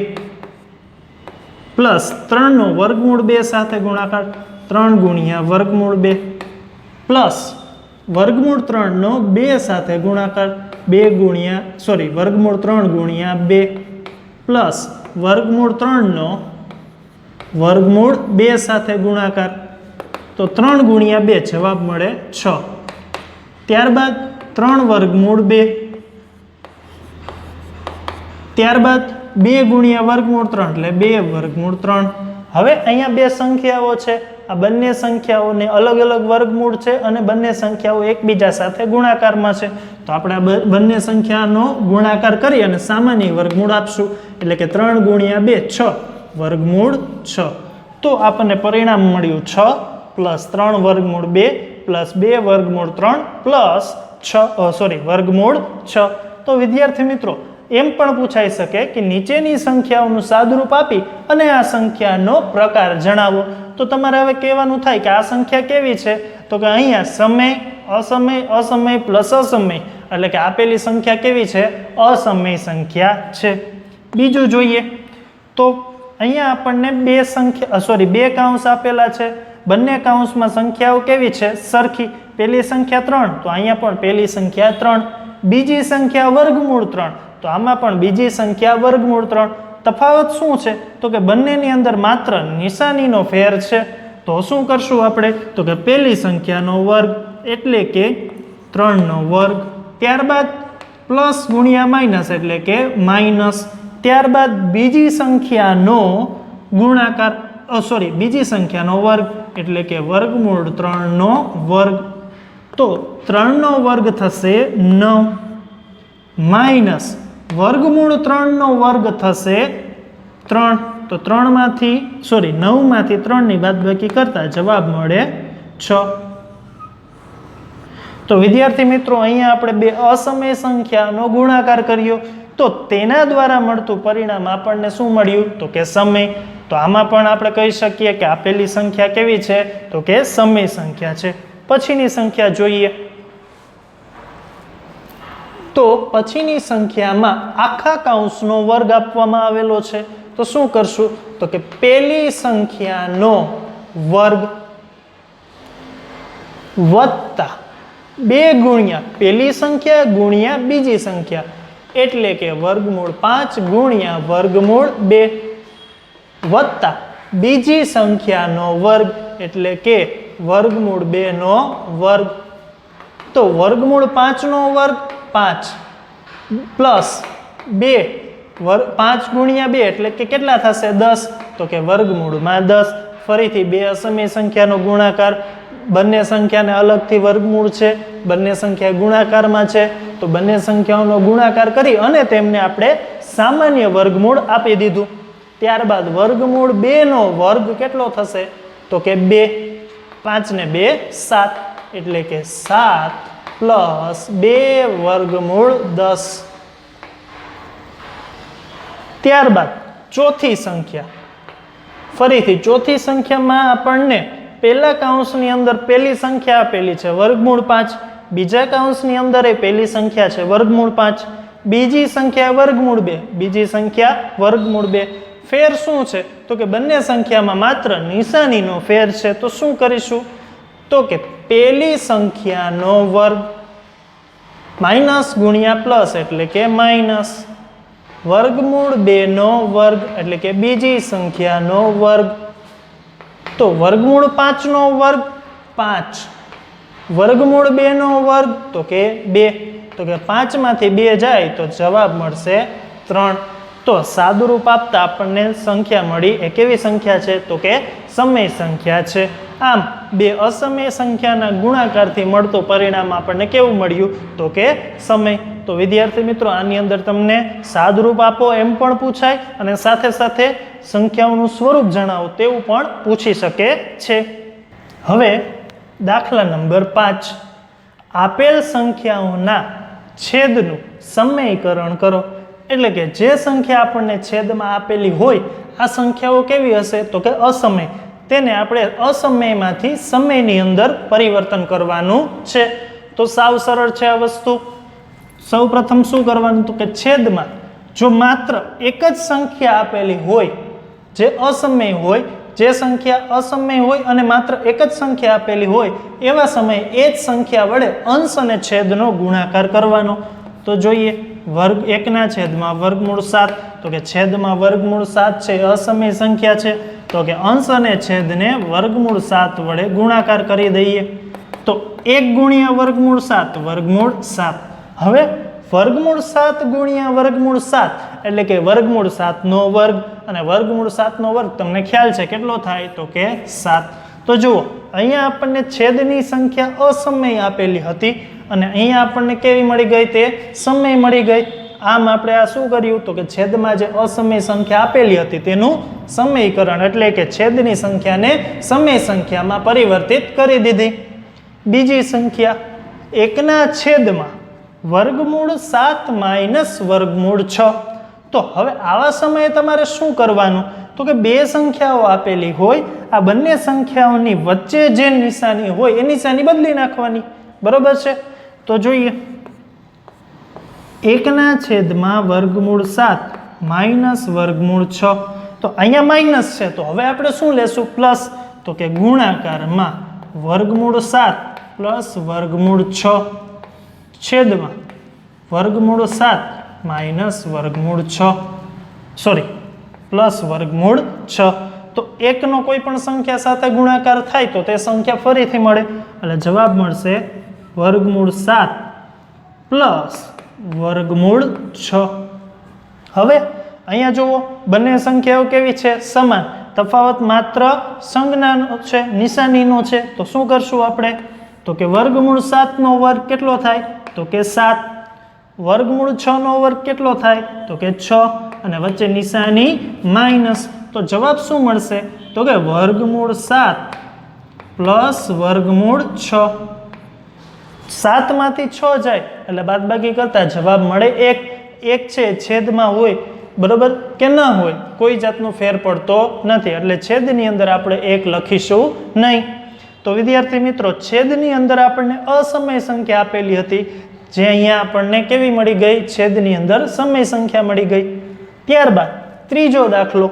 પ્લસ 3નો વર્ગમૂળ 2 સાથે ગુણાકાર 3 ગુણ્યા વર્ગમૂળ 2 પ્લસ વર્ગમૂળ 3નો 2 સાથે ગુણાકાર વર્ગમૂળ 3 ગુણ્યા 2 પ્લસ વર્ગમૂળ 3નો વર્ગમૂળ 2 સાથે ગુણાકાર, તો 3 ગુણ્યા 2 જવાબ મળે 6. ત્યારબાદ 3 વર્ગમૂળ 2, ત્યારબાદ 2 ગુણ્યા વર્ગમૂળ 3 એટલે 2 વર્ગમૂળ 3. હવે અહીંયા 2 સંખ્યાઓ છે, આ બંને સંખ્યાઓને અલગ અલગ વર્ગમૂળ છે અને બંને સંખ્યાઓ એકબીજા સાથે ગુણાકારમાં છે, તો આપણે આ બંને સંખ્યાનો ગુણાકાર કરી અને સામાન્ય વર્ગમૂળ આપશું, એટલે કે 3 ગુણ્યા 2 6 વર્ગમૂળ 6. તો આપણને પરિણામ મળ્યું 6 પ્લસ 3 વર્ગમૂળ 2 પ્લસ 2 વર્ગમૂળ 3 પ્લસ વર્ગમૂળ 6. તો વિદ્યાર્થી મિત્રો, એમ પણ પૂછાઈ શકે કે નીચેની સંખ્યાઓનું સાદુરૂપ આપી અને આ સંખ્યાનો પ્રકાર જણાવો. તો તમારે હવે કહેવાનું થાય કે આ સંખ્યા કેવી છે, તો કે અહીંયા સમય, અસમય, અસમય પ્લસ અસમય, એટલે કે આપેલી સંખ્યા કેવી છે, અસમય સંખ્યા છે. બીજું જોઈએ તો અહીંયા આપણને 2 કૌંસ આપેલા છે. બંને કૌંસમાં સંખ્યાઓ કેવી છે, સરખી. પહેલી સંખ્યા 3, તો અહીંયા પણ પહેલી સંખ્યા 3. બીજી સંખ્યા વર્ગમૂળ 3, તો આમાં પણ બીજી સંખ્યા વર્ગમૂળ 3. તફાવત શું છે તો કે બંનેની અંદર માત્ર નિશાનીનો ફેર છે. તો શું કરશું આપણે તો કે પહેલી સંખ્યાનો વર્ગ એટલે કે 3નો વર્ગ, ત્યારબાદ પ્લસ ગુણ્યા માઇનસ એટલે કે માઇનસ, ત્યારબાદ બીજી સંખ્યાનો ગુણાકાર બીજી સંખ્યાનો વર્ગ એટલે કે વર્ગમૂળ 3નો વર્ગ. તો 3નો વર્ગ થશે 9 માઇનસ વર્ગમૂળ 3નો વર્ગ થશે 3. તો 9માંથી 3ની બાદબાકી કરતા જવાબ મળે 6. તો વિદ્યાર્થી મિત્રો, અહીંયા આપણે 2 અસમય સંખ્યાનો ગુણાકાર કર્યો, તો તેના દ્વારા મળતું પરિણામ આપણને શું મળ્યું તો કે સમય. તો આમાં પણ આપણે કહી શકીએ કે આપેલી સંખ્યા કેવી છે તો કે સમય સંખ્યા છે. પછીની સંખ્યા જોઈએ તો પછીની સંખ્યામાં આખા કૌંસનો વર્ગ આપવામાં આવેલો છે. તો શું કરશું તો કે પહેલી સંખ્યાનો વર્ગ વત્તા 2 ગુણ્યા પહેલી સંખ્યા ગુણ્યા બીજી સંખ્યા, એટલે કે વર્ગમૂળ 5 ગુણ્યા વર્ગમૂળ 2 વત્તા બીજી સંખ્યાનો વર્ગ એટલે કે વર્ગમૂળ 2 નો વર્ગ. તો વર્ગમૂળ 5 નો વર્ગ 5 પ્લસ 2 5 ગુણ્યા 2 એટલે કે કેટલા થશે 10. તો કે વર્ગમૂળમાં 10. ફરીથી બે અસમય સંખ્યાનો ગુણાકાર, બંને સંખ્યાને અલગથી વર્ગમૂળ છે, બંને સંખ્યા ગુણાકારમાં છે, તો બંને સંખ્યાઓનો ગુણાકાર કરી અને તેમને આપણે સામાન્ય વર્ગમૂળ આપી દીધું. ત્યારબાદ વર્ગમૂળ 2 નો વર્ગ કેટલો થશે તો કે 2. 5 ને 2 7 એટલે કે 7 પ્લસ 2 વર્ગમૂળ 10. ત્યારબાદ ચોથી સંખ્યા, ફરીથી ચોથી સંખ્યામાં આપણને પહેલા કૌંસની અંદર પહેલી સંખ્યા આપેલી છે વર્ગમૂળ 5, બીજા કૌંસની અંદર એ પહેલી સંખ્યા છે વર્ગમૂળ 5, બીજી સંખ્યા વર્ગમૂળ 2, બીજી સંખ્યા વર્ગમૂળ 2. ફેર શું છે તો કે બંને સંખ્યામાં માત્ર નિશાનીનો ફેર છે. તો શું કરીશું તો કે પહેલી સંખ્યાનો વર્ગ માઇનસ ગુણ્યા પ્લસ એટલે કે માઇનસ, વર્ગમૂળ 2 નો વર્ગ એટલે કે બીજી સંખ્યાનો વર્ગ. તો વર્ગમૂળ 5 નો વર્ગ 5, વર્ગમૂળ 2 નો વર્ગ તો કે 2. તો કે 5 માંથી 2 જાય તો જવાબ મળશે 3. તો સાદુરૂપ આપતા આપણને સંખ્યા મળી. એ કેવી સંખ્યા છે તો કે સમય સંખ્યા છે. આમ બે અસમય સંખ્યાના ગુણાકારથી મળતું પરિણામ આપણને કેવું મળ્યું તો કે સમય. તો વિદ્યાર્થી મિત્રો, આની અંદર તમને સાદુરૂપ આપો એમ પણ પૂછાય અને સાથે સાથે સંખ્યાઓનું સ્વરૂપ જણાવો તેવું પણ પૂછી શકે છે. હવે દાખલા નંબર 5, આપેલ સંખ્યાઓના છેદનું સમયકરણ કરો. એટલે કે જે સંખ્યા આપણને છેદમાં આપેલી હોય આ સંખ્યાઓ કેવી હશે તો કે અસમય, તેને આપણે અસમયમાંથી સમયની અંદર પરિવર્તન કરવાનું છે. તો સાવ સરળ છે આ વસ્તુ. સૌ પ્રથમ શું કરવાનું તો કે છેદમાં જો માત્ર એક જ સંખ્યા આપેલી હોય, જે અસમય હોય, જે સંખ્યા અસમય હોય અને માત્ર એક જ સંખ્યા આપેલી હોય એવા સમયે એ જ સંખ્યા વડે અંશ અને છેદનો ગુણાકાર કરવાનો. તો જોઈએ વર્ગ 1 ના છેદમાં વર્ગમૂળ 7, તો કે છેદમાં વર્ગમૂળ 7 છે અસમય સંખ્યા છે, તો કે અંશ અને છેદને વર્ગમૂળ 7 વડે ગુણાકાર કરી દઈએ. તો 1 ગુણ્યા વર્ગમૂળ 7 વર્ગમૂળ 7. હવે વર્ગમૂળ 7 ગુણ્યા વર્ગમૂળ 7 એટલે કે વર્ગમૂળ 7 નો વર્ગ, અને વર્ગમૂળ 7 નો વર્ગ તમને ખ્યાલ છે કેટલો થાય તો કે 7. તો જુઓ અહીંયા આપણને છેદની સંખ્યા અસમય આપેલી હતી અને અહીંયા આપણને કેવી મળી ગઈ તે સમય મળી ગઈ. આમ આપણે આ શું કર્યું તો કે છેદમાં જે અસમય સંખ્યા આપેલી હતી તેનું સમયકરણ એટલે કે છેદની સંખ્યાને સમય સંખ્યામાં પરિવર્તિત કરી દીધી. બીજી સંખ્યા 1 ના છેદમાં વર્ગમૂળ 7 માઇનસ વર્ગમૂળ 6. તો હવે આવા સમયે તમારે શું કરવાનું તો કે બે સંખ્યાઓ આપેલી હોય, આ બંને સંખ્યાઓની વચ્ચે જે નિશાની હોય એ નિશાની બદલી નાખવાની. બરોબર છે? તો જોઈએ 1 ના છેદમાં વર્ગમૂળ 7 માઇનસ વર્ગમૂળ 6. તો અહીંયા માઇનસ છે તો હવે આપણે શું લેશું પ્લસ, તો કે ગુણાકારમાં વર્ગમૂળ 7 પ્લસ વર્ગમૂળ 6 છેદમાં વર્ગમૂળ 7 માઇનસ વર્ગમૂળ 6 સોરી પ્લસ વર્ગમૂળ 6. તો 1 નો કોઈ પણ સંખ્યા સાથે ગુણાકાર થાય તો તે સંખ્યા ફરીથી મળે એટલે જવાબ મળશે વર્ગમૂળ 7 પ્લસ વર્ગમૂળ 6. હવે અહીંયા જુઓ બંને સંખ્યાઓ કેવી છે સમાન, તફાવત માત્ર સંજ્ઞાનો છે, નિશાનીનો છે. તો શું કરશું આપણે તો કે વર્ગમૂળ 7 નો વર્ગ કેટલો થાય તો કે 7, વર્ગમૂળ 6 નો વર્ગ કેટલો થાય તો કે 6 અને વચ્ચે નિશાની માઇનસ. તો જવાબ શું મળશે તો કે વર્ગમૂળ 7 પ્લસ વર્ગમૂળ 6. 7 માંથી 6 જાય એટલે બાદબાકી કરતા જવાબ મળે 1. 1 છે છેદમાં હોય બરોબર કે ન હોય કોઈ જાતનો ફેર પડતો નથી એટલે છેદની અંદર આપણે 1 લખીશું નહીં. તો વિદ્યાર્થી મિત્રો, છેદની અંદર આપણને અસમય સંખ્યા આપેલી હતી, જે અહીંયા આપણને કેવી મળી ગઈ છેદની અંદર સમય સંખ્યા મળી ગઈ. ત્યારબાદ ત્રીજો દાખલો.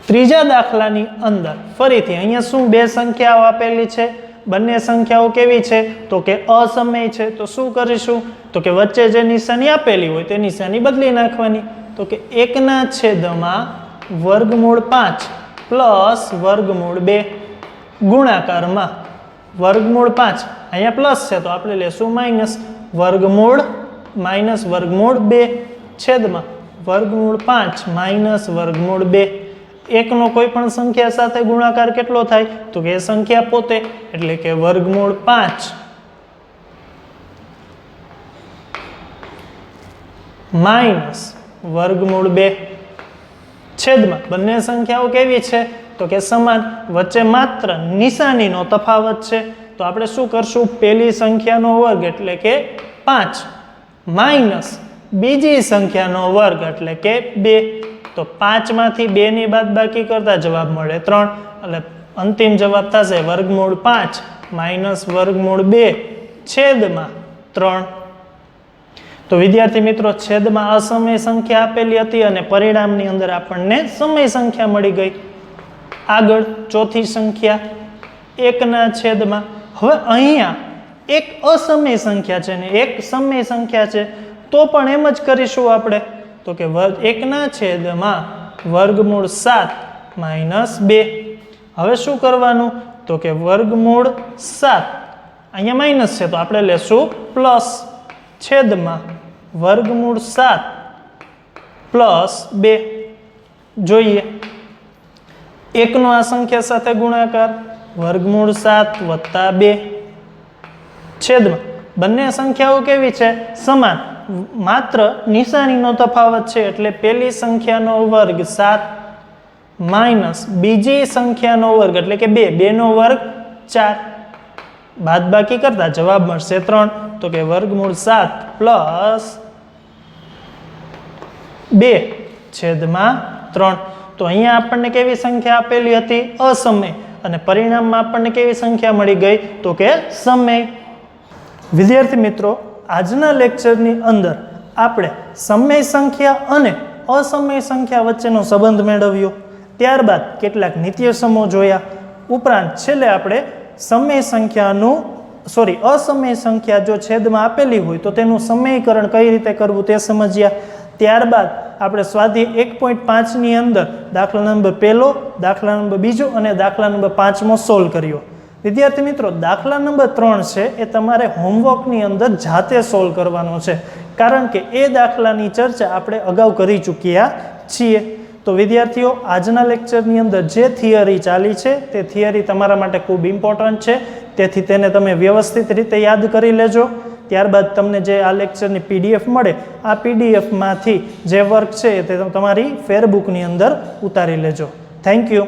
ત્રીજા દાખલાની અંદર ફરીથી અહીંયા શું બે સંખ્યાઓ આપેલી છે, બંને સંખ્યાઓ કેવી છે તો કે અસમય છે. તો શું કરીશું તો કે વચ્ચે જે નિશાની આપેલી હોય તે નિશાની બદલી નાખવાની. તો કે 1/5 પ્લસ વર્ગમૂળ 2 ગુણાકારમાં વર્ગમૂળ 5 અહીંયા પ્લસ છે તો આપણે લેશું માઇનસ વર્ગમૂળ 2 છેદમાં વર્ગમૂળ 5 માઇનસ વર્ગમૂળ 2 એકનો કોઈ પણ સંખ્યા સાથે ગુણાકાર કેટલો થાય તો કે એ સંખ્યા પોતે એટલે કે વર્ગમૂળ 5 માઇનસ વર્ગમૂળ 2 છેદમાં બંને સંખ્યાઓ કેવી છે તો કે સમાન વચ્ચે માત્ર નિશાનીનો તફાવત છે તો આપણે શું કરશું પહેલી સંખ્યાનો વર્ગ એટલે કે 5 માઇનસ બીજી સંખ્યાનો વર્ગ એટલે કે 2 તો 5 માંથી 2 ની બાદબાકી કરતા જવાબ મળે 3 એટલે અંતિમ જવાબ થશે વર્ગમૂળ 5 માઇનસ વર્ગમૂળ 2 છેદમાં 3 તો વિદ્યાર્થી મિત્રો છેદમાં અસમય સંખ્યા આપેલી હતી અને પરિણામની અંદર આપણને સમય સંખ્યા મળી ગઈ આગળ ચોથી સંખ્યા 1/. હવે અહીંયા એક અસમય સંખ્યા છે ને એક સમય સંખ્યા છે તો પણ એમ જ કરીશું આપણે તો કે 1/. વર્ગમૂળ 7 માઇનસ 2 હવે શું કરવાનું તો કે વર્ગમૂળ 7 અહીંયા માઇનસ છે તો આપણે લેશું પ્લસ છેદમાં વર્ગમૂળ 7 પ્લસ 2 જોઈએ એકનો આ સંખ્યા સાથે ગુણાકાર વર્ગમૂળ 7 વત્તા 2 છેદમાં બંને સંખ્યાઓ કેવી છે સમાન માત્ર નિશાનીનો તફાવત છે એટલે પહેલી સંખ્યાનો વર્ગ 7 માઇનસ બીજી સંખ્યાનો વર્ગ એટલે કે 2 નો વર્ગ 4 બાદબાકી કરતા જવાબ મળશે 3 તો કે વર્ગમૂળ 7 પ્લસ 2 છેદમાં 3 તો અહીંયા આપણને કેવી સંખ્યા આપેલી હતી અસમય અને પરિણામમાં આપણને કેવી સંખ્યા મળી ગઈ તો કે સમય વિદ્યાર્થી મિત્રો આજના લેક્ચરની અંદર આપણે સમય સંખ્યા અને અસમય સંખ્યા વચ્ચેનો સંબંધ મેળવ્યો ત્યારબાદ કેટલાક નિત્યસમો જોયા ઉપરાંત છેલ્લે આપણે અસમય સંખ્યા જો છેદમાં આપેલી હોય તો તેનું સમયકરણ કઈ રીતે કરવું તે સમજ્યા ત્યારબાદ આપણે સ્વાધ્યાય 1.5 ની અંદર દાખલા નંબર 1 દાખલા નંબર 2 અને દાખલા નંબર 5 સોલ્વ કર્યો વિદ્યાર્થી મિત્રો દાખલા નંબર 3 છે એ તમારે હોમવર્કની અંદર જાતે સોલ્વ કરવાનો છે કારણ કે એ દાખલાની ચર્ચા આપણે અગાઉ કરી ચૂક્યા છીએ તો વિદ્યાર્થીઓ આજના લેક્ચરની અંદર જે થિયરી ચાલી છે તે થિયરી તમારા માટે ખૂબ ઇમ્પોર્ટન્ટ છે તેથી તેને તમે વ્યવસ્થિત રીતે યાદ કરી લેજો ત્યારબાદ તમને જે આ લેક્ચરની PDF મળે આ PDFમાંથી જે વર્ક છે તે તમારી ફેરબુકની અંદર ઉતારી લેજો થેન્ક યુ